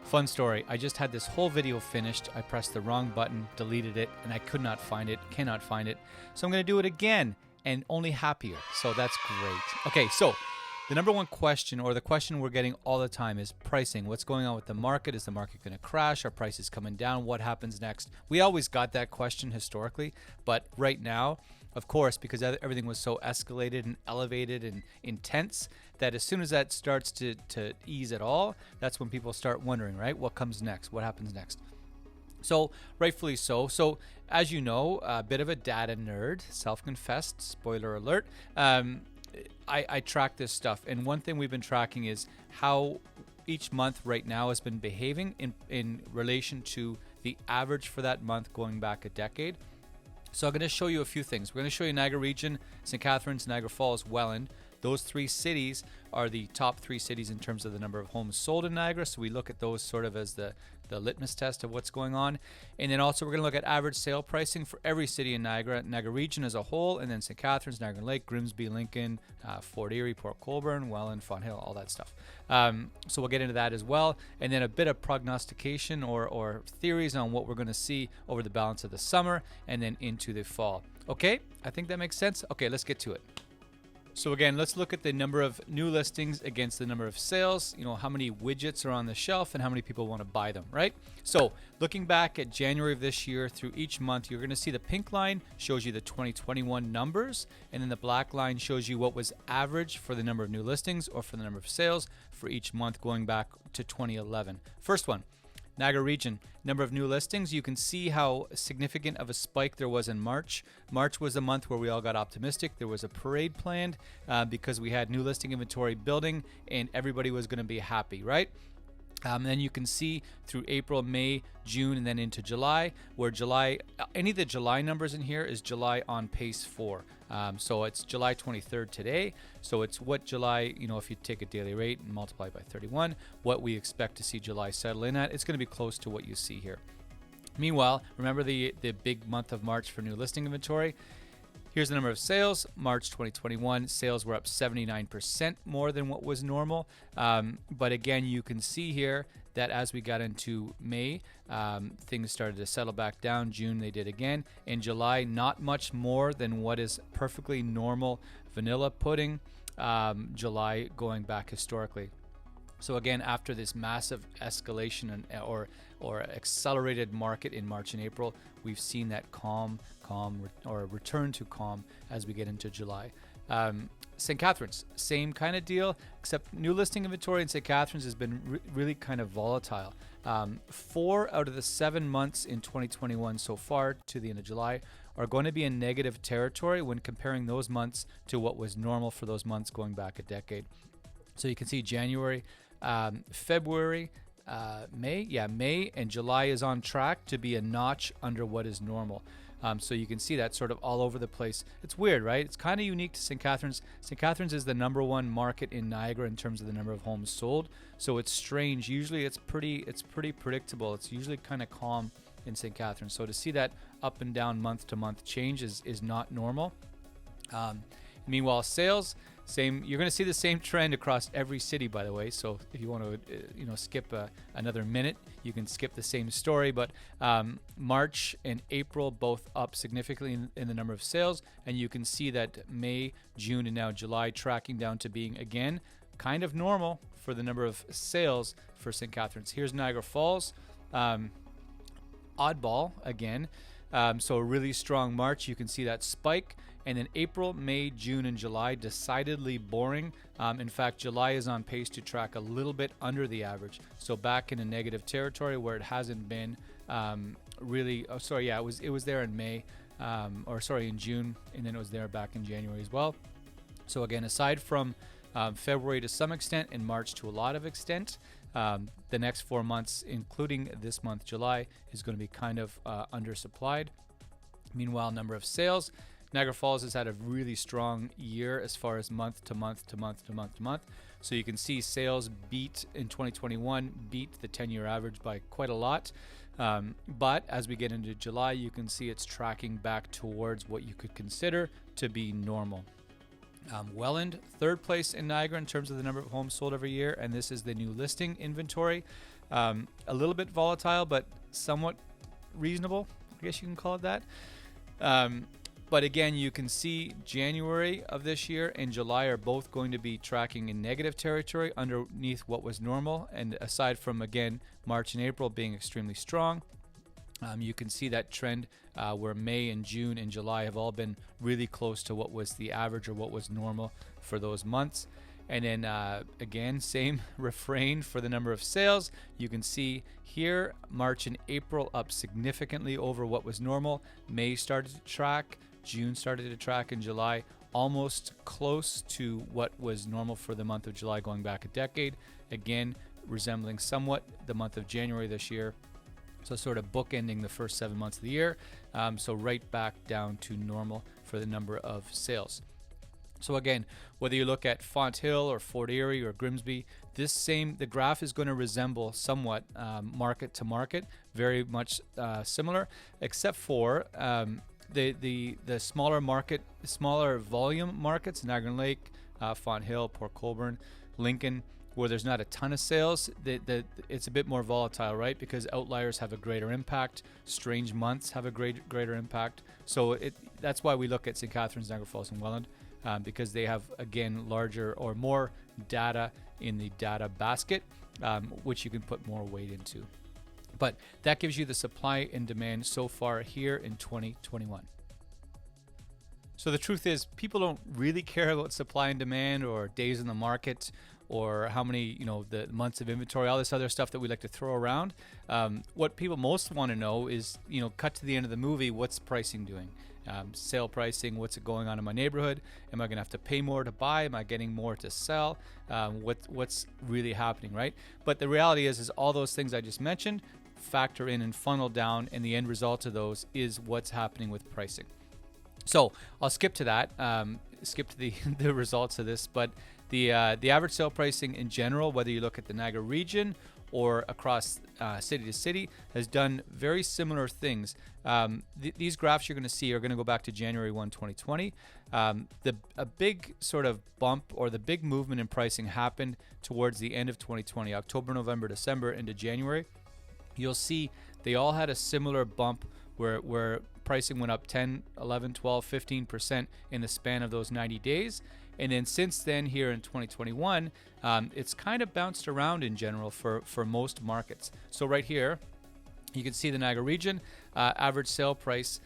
Fun story, I just had this whole video finished. I pressed the wrong button, deleted it, and I could not find it, cannot find it. So I'm going to do it again, and only happier. So that's great. Okay, so the number one question, or the question we're getting all the time, is pricing. What's going on with the market? Is the market going to crash? Are prices coming down? What happens next? We always got that question historically, but right now, of course, because everything was so escalated and elevated and intense, that as soon as that starts to ease at all, that's when people start wondering, right? What comes next? What happens next? So rightfully so. So as you know, a bit of a data nerd, self-confessed, spoiler alert. I track this stuff, and one thing we've been tracking is how each month right now has been behaving in relation to the average for that month going back a decade. So I'm going to show you a few things. We're going to show you Niagara Region, St. Catharines, Niagara Falls, Welland. Those three cities are the top three cities in terms of the number of homes sold in Niagara. So we look at those sort of as the litmus test of what's going on. And then also we're going to look at average sale pricing for every city in Niagara Region as a whole, and then St. Catharines, Niagara Lake, Grimsby, Lincoln, Fort Erie, Port Colborne, Welland, Fonthill, all that stuff. So we'll get into that as well. And then a bit of prognostication or theories on what we're going to see over the balance of the summer and then into the fall. Okay, I think that makes sense. Okay, let's get to it. So again, let's look at the number of new listings against the number of sales, how many widgets are on the shelf and how many people want to buy them, right? So looking back at January of this year through each month, you're going to see the pink line shows you the 2021 numbers, and then the black line shows you what was average for the number of new listings or for the number of sales for each month going back to 2011. First one, Niagara Region, number of new listings. You can see how significant of a spike there was in March. March was a month where we all got optimistic. There was a parade planned because we had new listing inventory building and everybody was going to be happy, right? Then you can see through April, May, June, and then into July, where July, any of the July numbers in here is July on pace for. So it's July 23rd today. So it's what July, if you take a daily rate and multiply by 31, what we expect to see July settle in at, it's going to be close to what you see here. Meanwhile, remember the big month of March for new listing inventory. Here's the number of sales. March 2021, sales were up 79% more than what was normal. But again, you can see here that as we got into May, things started to settle back down. June, they did again. In July, not much more than what is perfectly normal vanilla pudding. July going back historically. So again, after this massive escalation or accelerated market in March and April, we've seen that calm or return to calm as we get into July. St. Catharines, same kind of deal, except new listing inventory in St. Catharines has been really kind of volatile. 4 out of the 7 months in 2021 so far to the end of July are going to be in negative territory when comparing those months to what was normal for those months going back a decade. So you can see January, February, May and July is on track to be a notch under what is normal. So you can see that sort of all over the place. It's weird, right? It's kind of unique to St. Catharines. St. Catharines is the number one market in Niagara in terms of the number of homes sold. So it's strange. Usually it's pretty predictable. It's usually kind of calm in St. Catharines. So to see that up and down month to month change is not normal. Meanwhile, sales, same. You're going to see the same trend across every city, by the way. So if you want to, skip another minute, you can skip the same story. But March and April both up significantly in the number of sales, and you can see that May, June, and now July tracking down to being again kind of normal for the number of sales for St. Catharines. Here's Niagara Falls, oddball again. So a really strong March. You can see that spike. And then April, May, June, and July, decidedly boring. In fact, July is on pace to track a little bit under the average. So back in a negative territory where it hasn't been really. Oh, sorry, yeah, it was there in May, in June, and then it was there back in January as well. So again, aside from February to some extent and March to a lot of extent, the next 4 months, including this month, July, is going to be kind of undersupplied. Meanwhile, number of sales. Niagara Falls has had a really strong year as far as month to month to month to month to month. So you can see sales beat in 2021, beat the 10-year average by quite a lot. But as we get into July, you can see it's tracking back towards what you could consider to be normal. Welland, third place in Niagara in terms of the number of homes sold every year, and this is the new listing inventory. A little bit volatile, but somewhat reasonable, I guess you can call it that. But again, you can see January of this year and July are both going to be tracking in negative territory underneath what was normal. And aside from, again, March and April being extremely strong, you can see that trend where May and June and July have all been really close to what was the average or what was normal for those months. And then again, same refrain for the number of sales. You can see here March and April up significantly over what was normal. May started to track, June started to track, and July almost close to what was normal for the month of July going back a decade. Again, resembling somewhat the month of January this year. So sort of bookending the first 7 months of the year. So right back down to normal for the number of sales. So again, whether you look at Fonthill or Fort Erie or Grimsby, the graph is going to resemble somewhat market to market, very much similar, except for the smaller volume markets, Niagara Lake, Fonthill, Port Colborne, Lincoln, where there's not a ton of sales. It's a bit more volatile, right? Because outliers have a greater impact, strange months have a greater impact. So that's why we look at St. Catharines, Niagara Falls, and Welland. Because they have, again, larger or more data in the data basket, which you can put more weight into. But that gives you the supply and demand so far here in 2021. So the truth is, people don't really care about supply and demand or days in the market or how many, the months of inventory, all this other stuff that we like to throw around. What people most want to know is, cut to the end of the movie, what's pricing doing? Sale pricing, what's going on in my neighborhood? Am I going to have to pay more to buy? Am I getting more to sell? What's really happening, right? But the reality is all those things I just mentioned factor in and funnel down, and the end result of those is what's happening with pricing. So I'll skip to that, skip to the results of this, but the average sale pricing in general, whether you look at the Niagara region or across city to city, has done very similar things. These graphs you're going to see are going to go back to January 1, 2020. A big sort of bump or the big movement in pricing happened towards the end of 2020, October, November, December into January. You'll see they all had a similar bump where pricing went up 10, 11, 12, 15% in the span of those 90 days. And then since then, here in 2021, it's kind of bounced around in general for most markets. So right here, you can see the Niagara region average sale price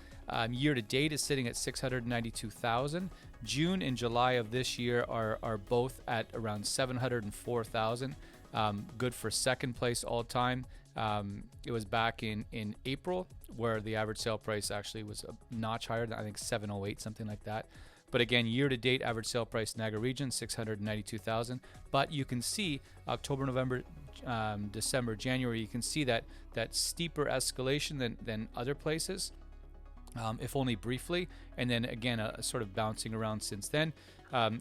year to date is sitting at $692,000. June and July of this year are both at around $704,000. Good for second place all time. It was back in April where the average sale price actually was a notch higher than, I think, 708, something like that. But again, year-to-date average sale price Niagara region, $692,000. But you can see October, November, December, January, you can see that steeper escalation than other places, if only briefly. And then again, a sort of bouncing around since then.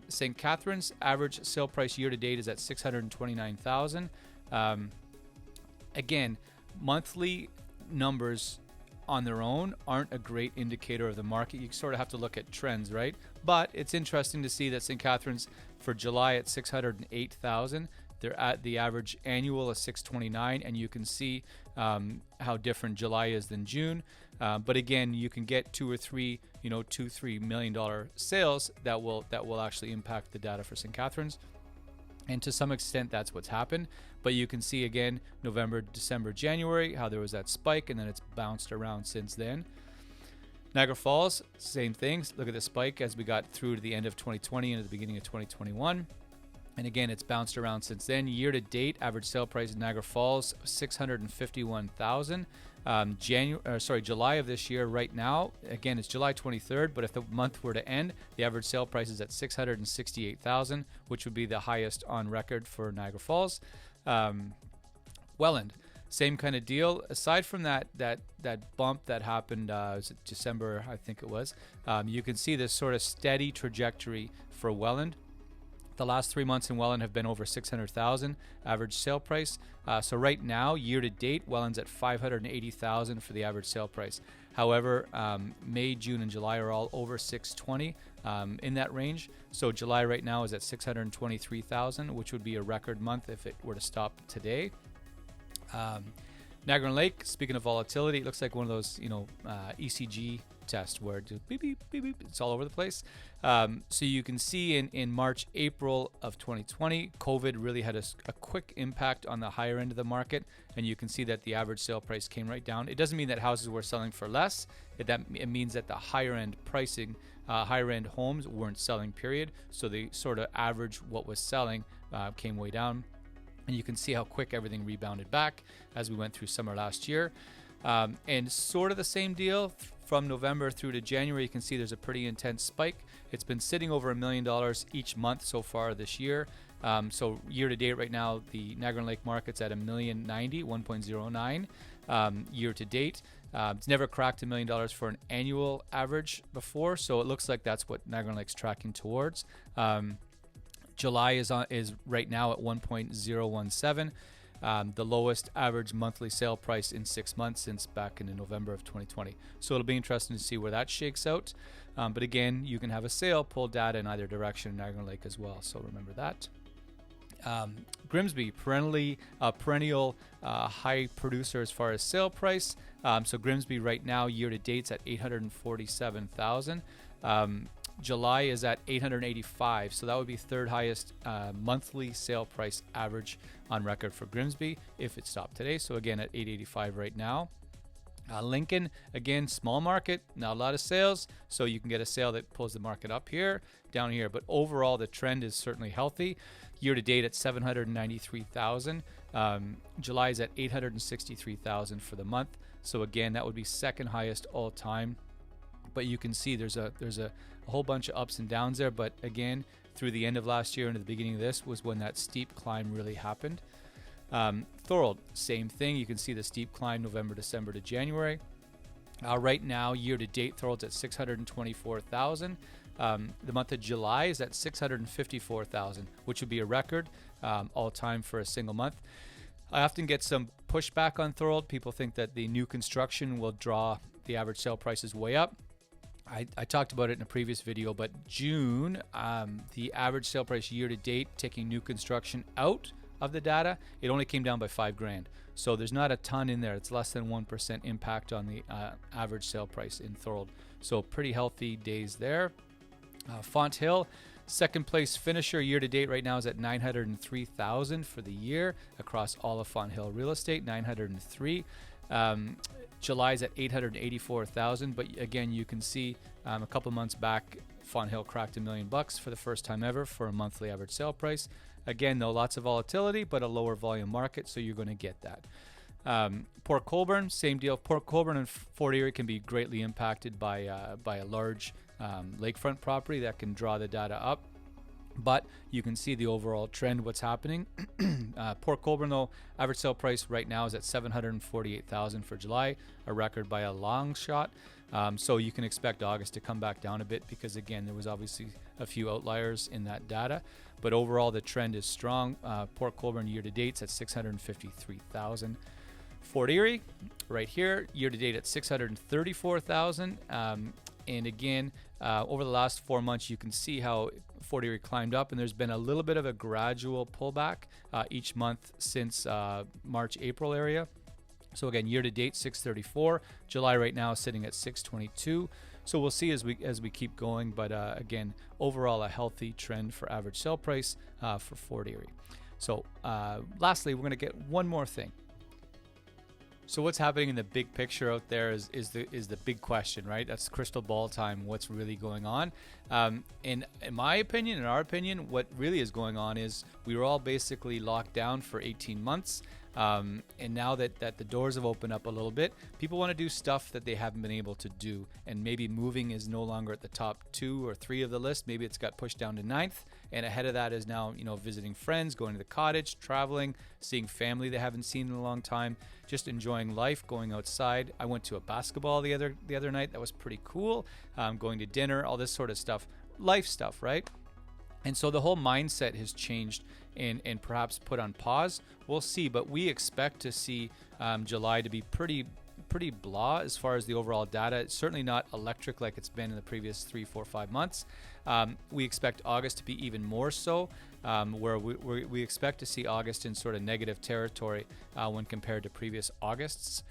St. Catharines average sale price year-to-date is at $629,000. Again, monthly numbers on their own aren't a great indicator of the market. You sort of have to look at trends, right? But it's interesting to see that St. Catharines for July at $608,000. They're at the average annual of $629,000, and you can see how different July is than June. But again, you can get $2-3 million sales that will actually impact the data for St. Catharines. And to some extent, that's what's happened. But you can see again, November, December, January, how there was that spike, and then it's bounced around since then. Niagara Falls, same things. Look at the spike as we got through to the end of 2020 and at the beginning of 2021. And again, it's bounced around since then. Year to date, average sale price in Niagara Falls, $651,000. July of this year right now, again, it's July 23rd, but if the month were to end, the average sale price is at $668,000, which would be the highest on record for Niagara Falls. Welland, same kind of deal. Aside from that bump that happened, was it December, I think it was, you can see this sort of steady trajectory for Welland. The last 3 months in Welland have been over $600,000 average sale price. So right now, year to date, Welland's at $580,000 for the average sale price. However, May, June, and July are all over $620,000 in that range. So July right now is at $623,000, which would be a record month if it were to stop today. Niagara Lake, speaking of volatility, it looks like one of those, ECG tests where it just beep, beep, beep, beep, it's all over the place. So you can see in March, April of 2020, COVID really had a quick impact on the higher end of the market. And you can see that the average sale price came right down. It doesn't mean that houses were selling for less. It means that the higher end pricing, higher end homes weren't selling, period. So the sort of average what was selling came way down. And you can see how quick everything rebounded back as we went through summer last year. And sort of the same deal from November through to January. You can see there's a pretty intense spike. It's been sitting over $1 million each month so far this year. So year to date right now, the Niagara Lake market's at $1,090,000, 1.09 year to date. It's never cracked $1 million for an annual average before, so it looks like that's what Niagara Lake's tracking towards. July is right now at 1.017, the lowest average monthly sale price in 6 months since back in November of 2020. So it'll be interesting to see where that shakes out. But again, you can have a sale pull data in either direction in Niagara Lake as well. So remember that. Grimsby, perennial high producer as far as sale price. So Grimsby right now year to date's at 847,000. July is at 885, so that would be third highest monthly sale price average on record for Grimsby if it stopped today. So again at 885 right now. Lincoln, again, small market, not a lot of sales, so you can get a sale that pulls the market up here, down here. But overall, the trend is certainly healthy. Year to date at 793,000. July is at 863,000 for the month. So again, that would be second highest all time. But you can see there's a whole bunch of ups and downs there. But again, through the end of last year into the beginning of this was when that steep climb really happened. Thorold, same thing. You can see the steep climb November, December to January. Right now, year to date, Thorold's at 624,000. The month of July is at 654,000, which would be a record all time for a single month. I often get some pushback on Thorold. People think that the new construction will draw the average sale prices way up. I talked about it in a previous video, but June, the average sale price year to date, taking new construction out of the data, it only came down by $5,000. So there's not a ton in there. It's less than 1% impact on the average sale price in Thorold. So pretty healthy days there. Fonthill, second place finisher year to date right now is at 903,000 for the year across all of Fonthill real estate, 903. July is at 884,000, but again, you can see a couple months back, Fonthill cracked $1 million for the first time ever for a monthly average sale price. Again, though, lots of volatility, but a lower volume market, so you're going to get that. Port Colborne, same deal. Port Colborne and Fort Erie can be greatly impacted by a large lakefront property that can draw the data up. But you can see the overall trend, what's happening. Port Colborne, though, average sale price right now is at $748,000 for July, a record by a long shot. So you can expect August to come back down a bit because, again, there was obviously a few outliers in that data. But overall, the trend is strong. Port Colborne year to date is at $653,000. Fort Erie, right here, year to date at $634,000. And again, over the last 4 months, you can see how Fort Erie climbed up, and there's been a little bit of a gradual pullback each month since March, April area. So again, year to date, 634. July right now is sitting at 622. So we'll see as we keep going. But again, overall, a healthy trend for average sale price for Fort Erie. So lastly, we're going to get one more thing. So what's happening in the big picture out there is the big question, right? That's crystal ball time. What's really going on? In my opinion, in our opinion, what really is going on is we were all basically locked down for 18 months. And now that the doors have opened up a little bit, people want to do stuff that they haven't been able to do. And maybe moving is no longer at the top 2 or 3 of the list. Maybe it's got pushed down to 9th. And ahead of that is now, visiting friends, going to the cottage, traveling, seeing family they haven't seen in a long time, just enjoying life, going outside. I went to a basketball the other night. That was pretty cool. Going to dinner, all this sort of stuff. Life stuff, right? And so the whole mindset has changed and perhaps put on pause. We'll see, but we expect to see July to be pretty pretty blah as far as the overall data. It's certainly not electric like it's been in the previous 3, 4, 5 months. We expect August to be even more so, where we expect to see August in sort of negative territory when compared to previous Augusts.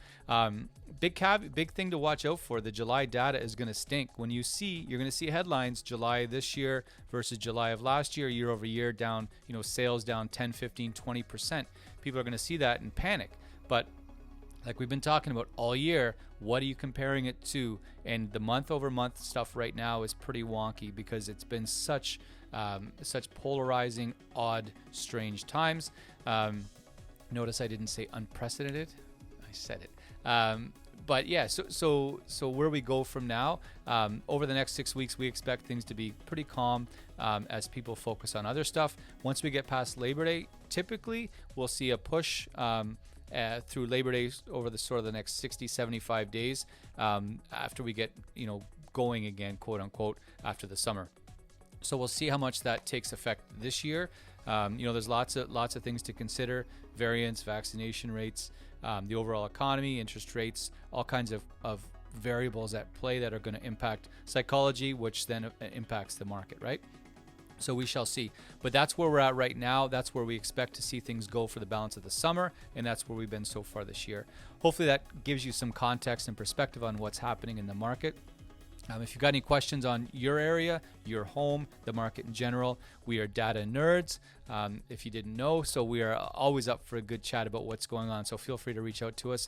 Big thing to watch out for. The July data is going to stink. When you're going to see headlines, July this year versus July of last year, year over year, down, sales down 10, 15, 20%. People are going to see that and panic. But like we've been talking about all year, what are you comparing it to? And the month over month stuff right now is pretty wonky because it's been such polarizing, odd, strange times. Notice I didn't say unprecedented. I said it. But yeah, so where we go from now, over the next 6 weeks, we expect things to be pretty calm as people focus on other stuff. Once we get past Labor Day, typically we'll see a push through Labor Day over the sort of the next 60, 75 days after we get, going again, quote unquote, after the summer. So we'll see how much that takes effect this year. There's lots of things to consider: variants, vaccination rates, the overall economy, interest rates, all kinds of variables at play that are going to impact psychology, which then impacts the market, right? So we shall see. But that's where we're at right now. That's where we expect to see things go for the balance of the summer, and that's where we've been so far this year. Hopefully that gives you some context and perspective on what's happening in the market. If you've got any questions on your area, your home, the market in general, we are data nerds, if you didn't know. So we are always up for a good chat about what's going on. So feel free to reach out to us.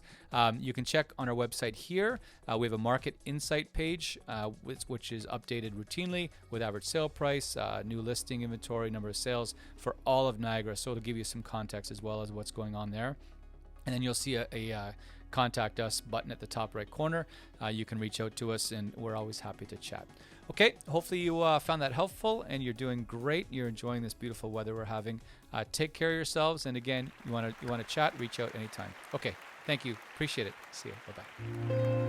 You can check on our website here. We have a market insight page, which is updated routinely with average sale price, new listing inventory, number of sales for all of Niagara. So it'll give you some context as well as what's going on there. And then you'll see a contact us button at the top right corner. You can reach out to us, and we're always happy to chat. Okay, hopefully you found that helpful, and you're doing great. You're enjoying this beautiful weather we're having. Take care of yourselves, and again, you want to chat, reach out anytime. Okay, thank you. Appreciate it. See you. Bye-bye.